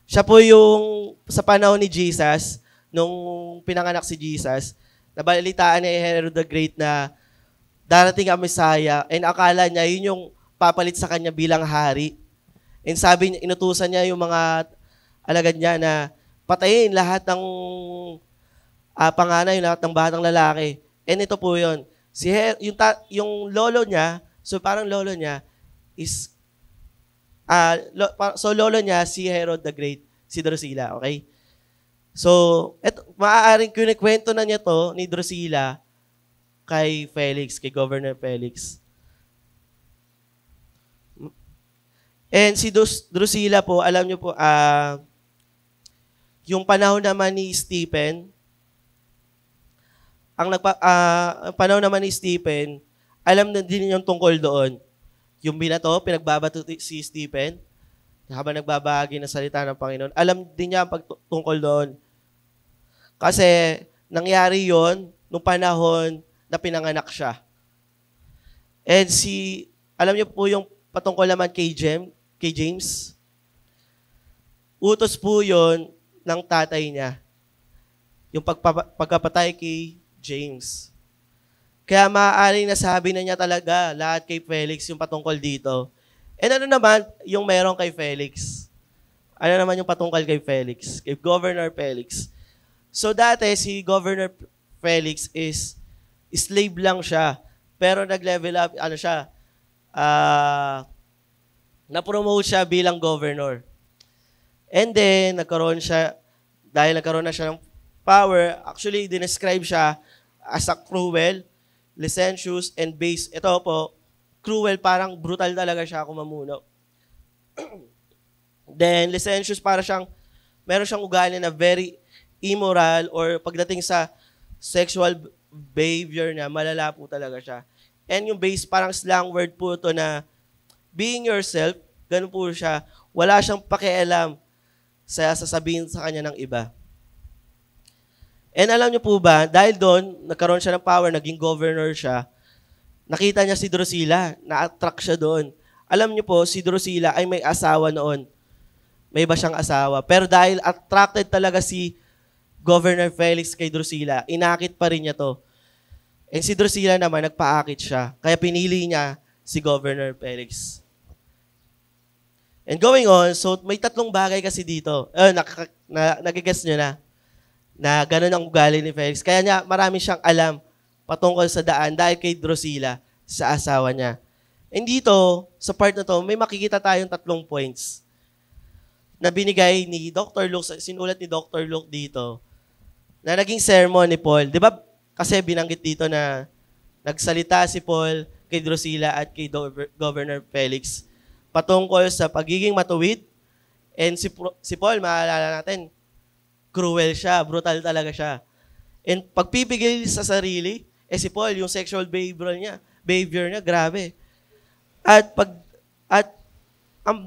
Siya po yung sa panahon ni Jesus, nung pinanganak si Jesus, nabalitaan ni Herod the Great na darating ang Messiah, and akala niya yun yung papalit sa kanya bilang hari. And sabi niya, inutusan niya yung mga alagad niya na patayin lahat ng panganay, lahat ng batang lalaki. And ito po yun. Yung lolo niya, so parang lolo niya is lolo niya si Herod the Great, si Drusilla, okay? So, maaaring kinikwento na niya to ni Drusilla kay Felix, kay Governor Felix. And si Drusilla po, alam niyo po, yung panahon naman ni Stephen, panahon naman ni Stephen, alam na din yung tungkol doon. Yung binato, pinagbabato si Stephen, habang nagbabahagi ng salita ng Panginoon, alam din niya ang pagtungkol doon. Kasi nangyari yon nung panahon na pinanganak siya. And alam niyo po yung patungkol naman kay James, utos po yon ng tatay niya. Yung pagkapatay kay James. Kaya maaaring nasabi na niya talaga lahat kay Felix yung patungkol dito. And ano naman yung meron kay Felix? Ano naman yung patungkol kay Felix? Kay Governor Felix. So dati si Governor Felix is slave lang siya. Pero nag-level up, na-promote siya bilang governor. And then, dahil nagkaroon na siya ng power, actually, dinescribe siya as a cruel, licentious, and base. Ito po, cruel, parang brutal talaga siya kung mamuno. Then, licentious, meron siyang ugali na very immoral, or pagdating sa sexual behavior niya, malala po talaga siya. And yung base, parang slang word po ito na being yourself, ganun po siya, wala siyang pakialam sa sasabihin sa kanya ng iba. And alam niyo po ba, dahil doon, nagkaroon siya ng power, naging governor siya, nakita niya si Drusilla, na-attract siya doon. Alam niyo po, si Drusilla ay may asawa noon. May iba siyang asawa. Pero dahil attracted talaga si Governor Felix kay Drusilla, inakit pa rin niya to. And si Drusilla naman, nagpaakit siya. Kaya pinili niya si Governor Felix. And going on, so may tatlong bagay kasi dito. Nagigess niyo na ganun ang ugali ni Felix. Kaya marami siyang alam patungkol sa daan dahil kay Drusilla, sa asawa niya. And dito, sa part na to, may makikita tayong tatlong points na binigay ni Dr. Luke, sinulat ni Dr. Luke dito, na naging sermon ni Paul. Di ba? Kasi binanggit dito na nagsalita si Paul kay Drusilla at kay Governor Felix patungkol sa pagiging matuwid. And si Paul, maalala natin, cruel siya, brutal talaga siya. And pagpipigil sa sarili, Eh si Paul, yung sexual behavior niya, grabe. At ang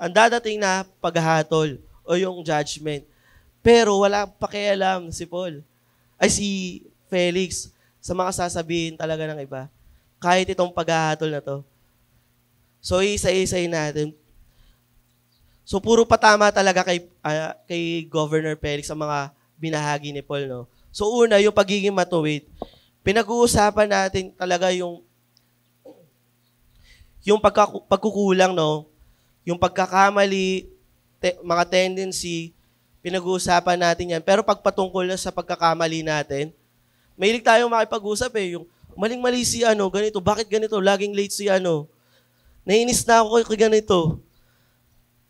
dadating na paghahatol o yung judgment. Pero wala pakialam si Paul. Ay si Felix sa mga sasabihin talaga ng iba. Kahit itong paghahatol na to. So isa-isayin natin. So puro patama talaga kay Governor Felix ang mga binahagi ni Paul, no? So una, yung pagiging matuwid. Pinag-uusapan natin talaga yung pagkukulang, no? Yung pagkakamali, mga tendency, pinag-uusapan natin yan. Pero pagpatungkol na sa pagkakamali natin, mahilig tayong makipag-usap yung maling-mali si ganito, bakit ganito, laging late si naiinis na ako kay ganito.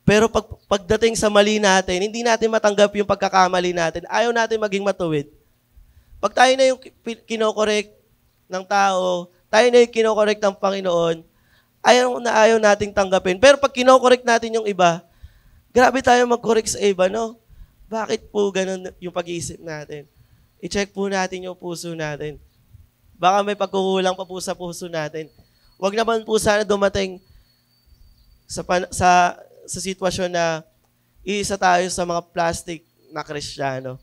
Pero pagdating sa mali natin, hindi natin matanggap yung pagkakamali natin. Ayaw natin maging matuwid. Pag tayo na yung kinokorek ng tao, tayo na yung kinokorek ng Panginoon, ayaw nating tanggapin. Pero pag kinokorek natin yung iba, grabe tayo mag-correct sa iba, no? Bakit po ganun yung pag-iisip natin? I-check po natin yung puso natin. Baka may pagkukulang pa po sa puso natin. Huwag naman po sana dumating sa sitwasyon na iisa tayo sa mga plastic na Kristiyano.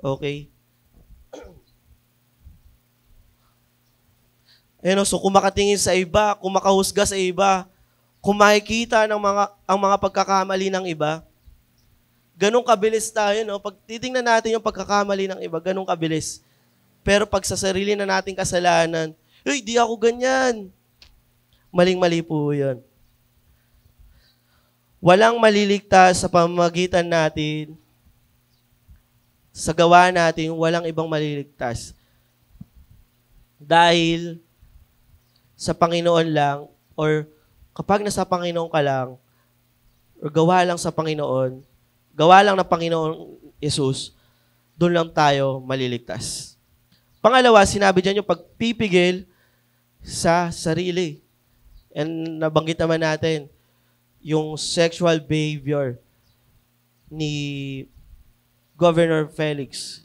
Okay? So kumakatingin sa iba, kumakahusga sa iba, kumakikita ang mga pagkakamali ng iba, ganun kabilis tayo, no? Pag titingnan natin yung pagkakamali ng iba, ganun kabilis. Pero pag sa sarili na nating kasalanan, di ako ganyan. Maling-mali po yun. Walang maliligtas sa pamamagitan natin, sa gawa natin, walang ibang maliligtas. Dahil sa Panginoon lang, or kapag nasa Panginoon ka lang, or gawa lang sa Panginoon, gawa lang ng Panginoon Yesus, doon lang tayo maliligtas. Pangalawa, sinabi dyan yung pagpipigil sa sarili. And nabanggit naman natin, yung sexual behavior ni Governor Felix.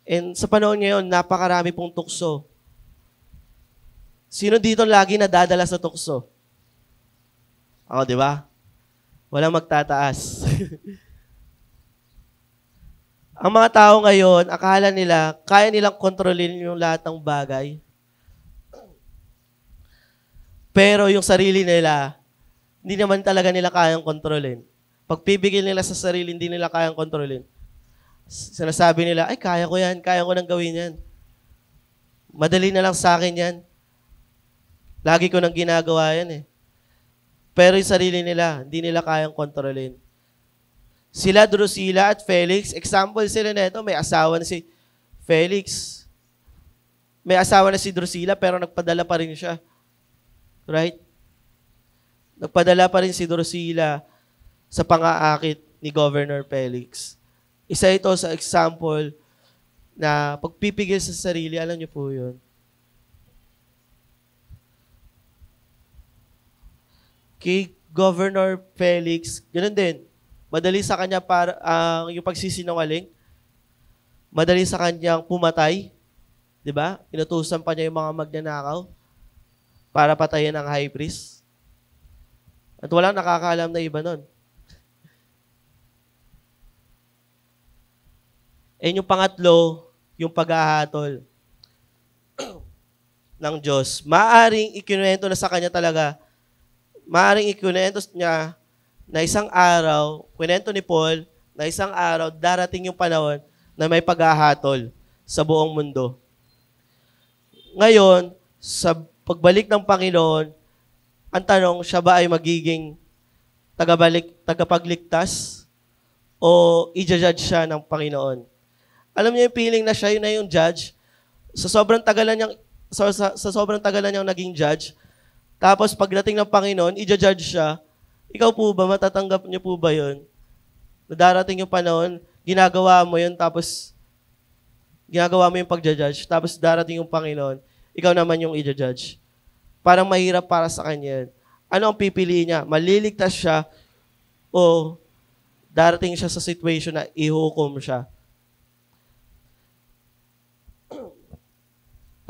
And sa panahon ngayon, napakarami pong tukso. Sino dito lagi nadadala sa tukso? Ako, di ba? Walang magtataas. Ang mga tao ngayon, akala nila, kaya nilang kontrolin yung lahat ng bagay. Pero yung sarili nila, hindi naman talaga nila kayang kontrolin. Pag pipigil nila sa sarili, hindi nila kayang kontrolin. Sinasabi nila, ay, kaya ko nang gawin yan. Madali na lang sa akin yan. Lagi ko nang ginagawa yan Pero yung sarili nila, hindi nila kayang kontrolin. Sila, Drusilla at Felix, example sila nito, may asawa na si Felix. May asawa na si Drusilla, pero nagpadala pa rin siya. Right? Nagpadala pa rin si Drusilla sa pang-aakit ni Governor Felix. Isa ito sa example na pagpipigil sa sarili, alam niyo po yun. Kay Governor Felix, ganoon din. Madali sa kanya yung pagsisinungaling. Madali sa kanyang pumatay. Di ba? Inutusan pa niya yung mga magnanakaw para patayin ang high priest. At walang nakakaalam na iba nun. And yung pangatlo, yung paghahatol ng Diyos. Maaring ikinuwento na sa kanya talaga, maaring ikinuwento niya na isang araw, kwento ni Paul, na isang araw, darating yung panahon na may paghahatol sa buong mundo. Ngayon, sa pagbalik ng Panginoon, ang tanong, siya ba ay magiging tagapagligtas o i-judge siya ng Panginoon? Alam niyo yung feeling na siya yun na yung judge? Sa sobrang tagalan niyang naging judge, tapos pagdating ng Panginoon, i-judge siya, ikaw po ba, matatanggap niyo po ba yun? Darating yung panahon, ginagawa mo yun, tapos ginagawa mo yung pag-judge, tapos darating yung Panginoon, ikaw naman yung i-judge. Parang mahirap para sa kanya. Ano ang pipiliin niya? Maliligtas siya o darating siya sa situation na ihukom siya?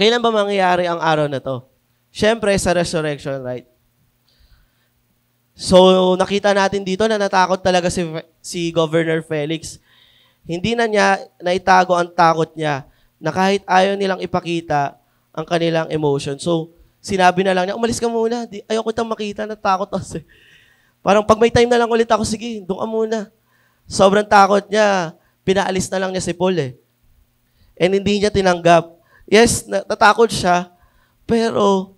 Kailan ba mangyayari ang araw na to? Siyempre, sa resurrection, right? So, nakita natin dito na natakot talaga si Governor Felix. Hindi na niya naitago ang takot niya na kahit ayaw nilang ipakita ang kanilang emotion. So, sinabi na lang niya, umalis ka muna. Ayaw ko itang makita, natakot kasi. Parang pag may time na lang ulit ako, sige, doon ka muna. Sobrang takot niya, pinaalis na lang niya si Paul eh. And hindi niya tinanggap. Yes, natakot siya, pero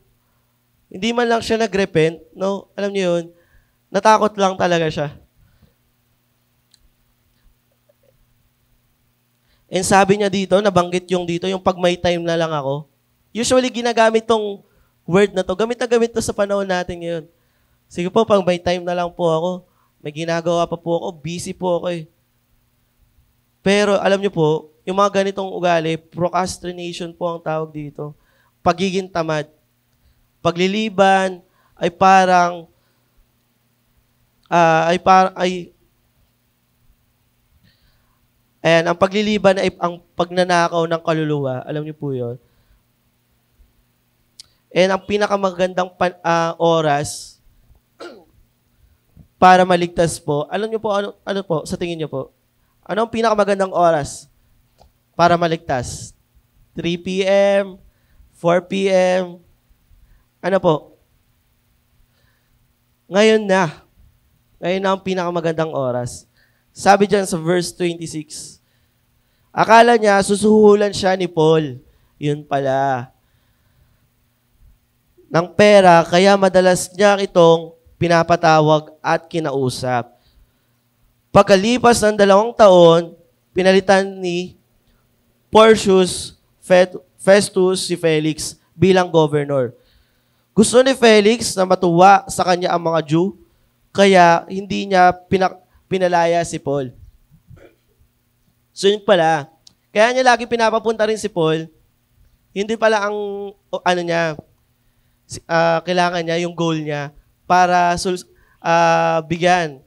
hindi man lang siya nag-repent, no? Alam niyo yun, natakot lang talaga siya. And sabi niya dito, nabanggit yung dito, yung pag may time na lang ako. Usually, ginagamit tong word na to. Gamit na gamit to sa panahon natin ngayon. Sige po, pag may time na lang po ako, may ginagawa pa po ako, busy po ako eh. Pero alam niyo po, yung mga ganitong ugali, procrastination po ang tawag dito. Pagiging tamad. Pagliliban ay parang ayan, ang pagliliban ay ang pagnanakaw ng kaluluwa. Alam niyo po 'yon. And ang pinakamagandang oras para maligtas po, alam niyo po ano po sa tingin niyo po? Ano ang pinakamagandang oras para maligtas? 3 p.m., 4 p.m., ano po? Ngayon na. Ngayon na ang pinakamagandang oras. Sabi dyan sa verse 26, akala niya susuhulan siya ni Paul. Yun pala. Ng pera, kaya madalas niya itong pinapatawag at kinausap. Pagkalipas ng 2 taon, pinalitan ni Porcius Festus si Felix bilang governor. Gusto ni Felix na matuwa sa kanya ang mga Jew, kaya hindi niya pinalaya si Paul. So yun pala, kaya niya lagi pinapapunta rin si Paul, hindi pala ang kailangan niya, yung goal niya, para bigyan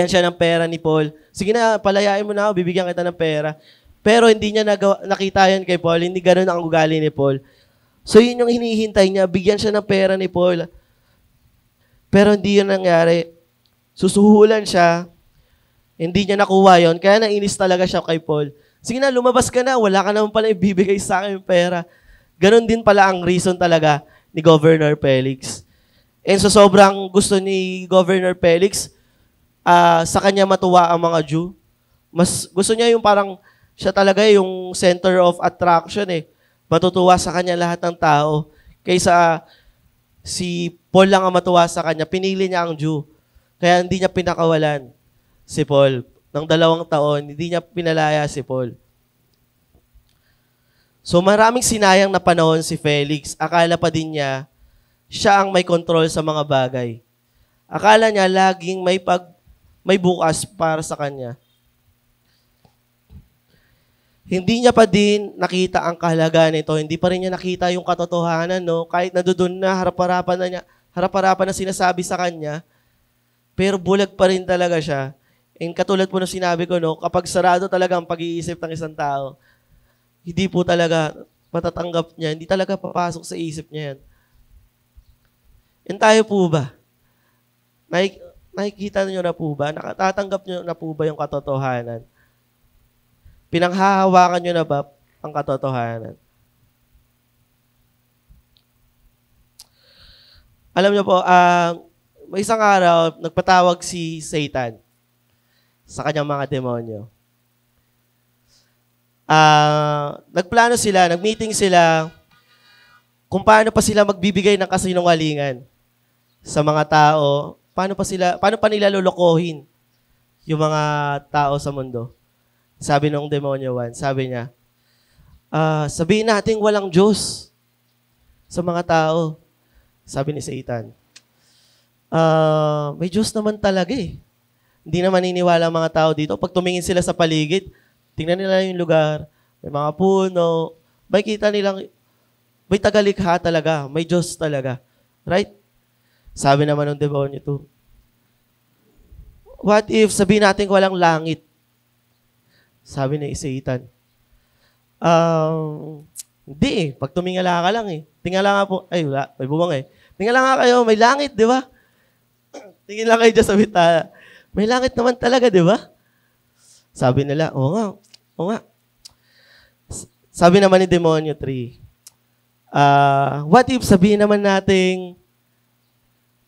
siya ng pera ni Paul. Sige na, palayain mo na ako, bibigyan kita ng pera. Pero hindi niya nakita yan kay Paul, hindi ganun ang ugali ni Paul. So yun yung hinihintay niya, bigyan siya ng pera ni Paul. Pero hindi yun nangyari. Susuhulan siya, hindi niya nakuha yun, kaya nainis talaga siya kay Paul. Sige na, lumabas ka na, wala ka naman pala ibibigay sa akin yung pera. Ganon din pala ang reason talaga ni Governor Felix. And so sobrang gusto ni Governor Felix, sa kanya matuwa ang mga Jew. Mas gusto niya yung parang siya talaga yung center of attraction eh. Matutuwa sa kanya lahat ng tao. Kaysa si Paul lang ang matuwa sa kanya, pinili niya ang Jew. Kaya hindi niya pinakawalan si Paul. Ng 2 taon, hindi niya pinalaya si Paul. So maraming sinayang na panahon si Felix. Akala pa din niya, siya ang may control sa mga bagay. Akala niya laging may bukas para sa kanya. Hindi niya pa din nakita ang kahalagaan nito. Hindi pa rin niya nakita yung katotohanan, no? Kahit nandoon na harap-harapan na sinasabi sa kanya, pero bulag pa rin talaga siya. And katulad po na sinabi ko, no, kapag sarado talaga ang pag-iisip ng isang tao, hindi po talaga matatanggap niya, hindi talaga papasok sa isip niya yan. And tayo po ba? Nakikita niyo na po ba? Nakatatanggap niyo na po ba yung katotohanan? Pinanghahawakan niyo na ba ang katotohanan? Alam niyo po, may isang araw, nagpatawag si Satan sa kanyang mga demonyo. Nagplano sila, nagmeeting sila kung paano pa sila magbibigay ng kasinungalingan sa mga tao, paano pa nila lolokohin yung mga tao sa mundo. Sabi ng demonyo 1, sabi niya, sabihin natin walang Diyos sa mga tao. Sabi ni Satan, may Diyos naman talaga eh. Hindi na maniniwala ang mga tao dito. Pag tumingin sila sa paligid, tingnan nila yung lugar, may mga puno, may kita nilang, may tagalikha talaga, may Diyos talaga. Right? Sabi naman ng demonyo 2, what if sabihin natin walang langit? Sabi ni Satan, Hindi eh. Pag tumingala ka lang eh. Tingala nga po. Ay, wala. May bubong eh. Tingala nga kayo. May langit, di ba? Tingin lang kayo dyan sa bitala. May langit naman talaga, di ba? Sabi nila, oo nga. Oo nga. Sabi naman ni Demonyo 3, what if sabihin naman nating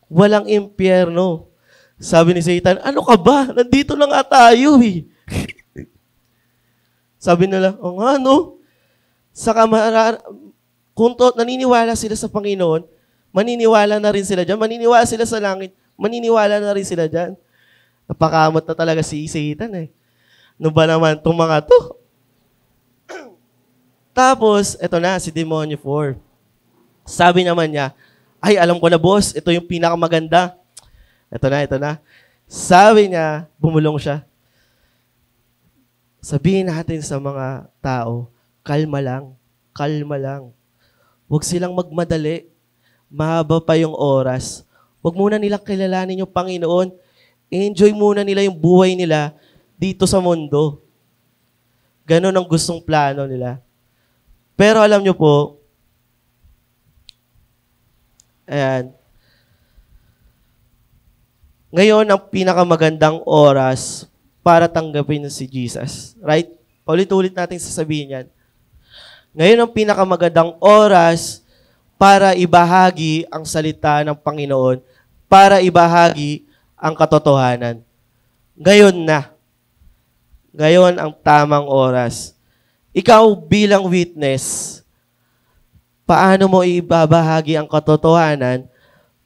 walang impyerno? Sabi ni Satan, ano ka ba? Nandito na nga tayo eh. Sabi nila, oo nga no. Kung naniniwala sila sa Panginoon, maniniwala na rin sila dyan. Maniniwala sila sa langit, maniniwala na rin sila dyan. Napakamot na talaga si Satan eh. Ano ba naman itong mga to? Tapos, eto na, si Demonyo 4. Sabi naman niya, ay, alam ko na boss, ito yung pinakamaganda. Ito na. Sabi niya, bumulong siya. Sabihin natin sa mga tao, kalma lang. Huwag silang magmadali. Mahaba pa yung oras. Huwag muna nilang kilalanin yung Panginoon. Enjoy muna nila yung buhay nila dito sa mundo. Ganon ang gustong plano nila. Pero alam nyo po, ayan, ngayon ang pinakamagandang oras para tanggapin si Jesus. Right? Paulit-ulit natin sasabihin yan. Ngayon ang pinakamagandang oras para ibahagi ang salita ng Panginoon, para ibahagi ang katotohanan. Ngayon na. Ngayon ang tamang oras. Ikaw bilang witness, paano mo ibabahagi ang katotohanan?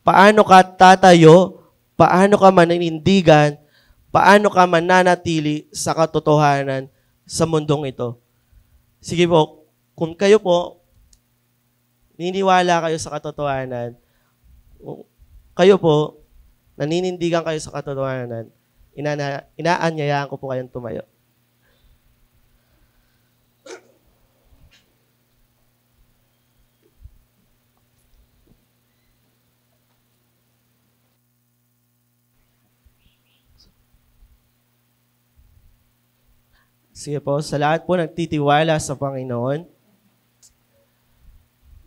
Paano ka tatayo? Paano ka maninindigan? Paano ka mananatili sa katotohanan sa mundong ito? Sige po, kung kayo po, niniwala kayo sa katotohanan, kayo po, naninindigan kayo sa katotohanan, inaanyayaan ko po kayong tumayo. Sige po, sa lahat po nagtitiwala sa Panginoon,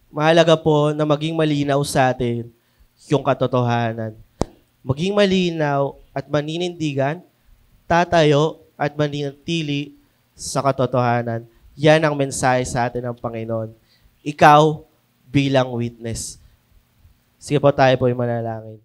mahalaga po na maging malinaw sa atin yung katotohanan. Maging malinaw at maninindigan, tatayo at maninatili sa katotohanan. Yan ang mensahe sa atin ng Panginoon. Ikaw bilang witness. Sige po, tayo po yung manalangin.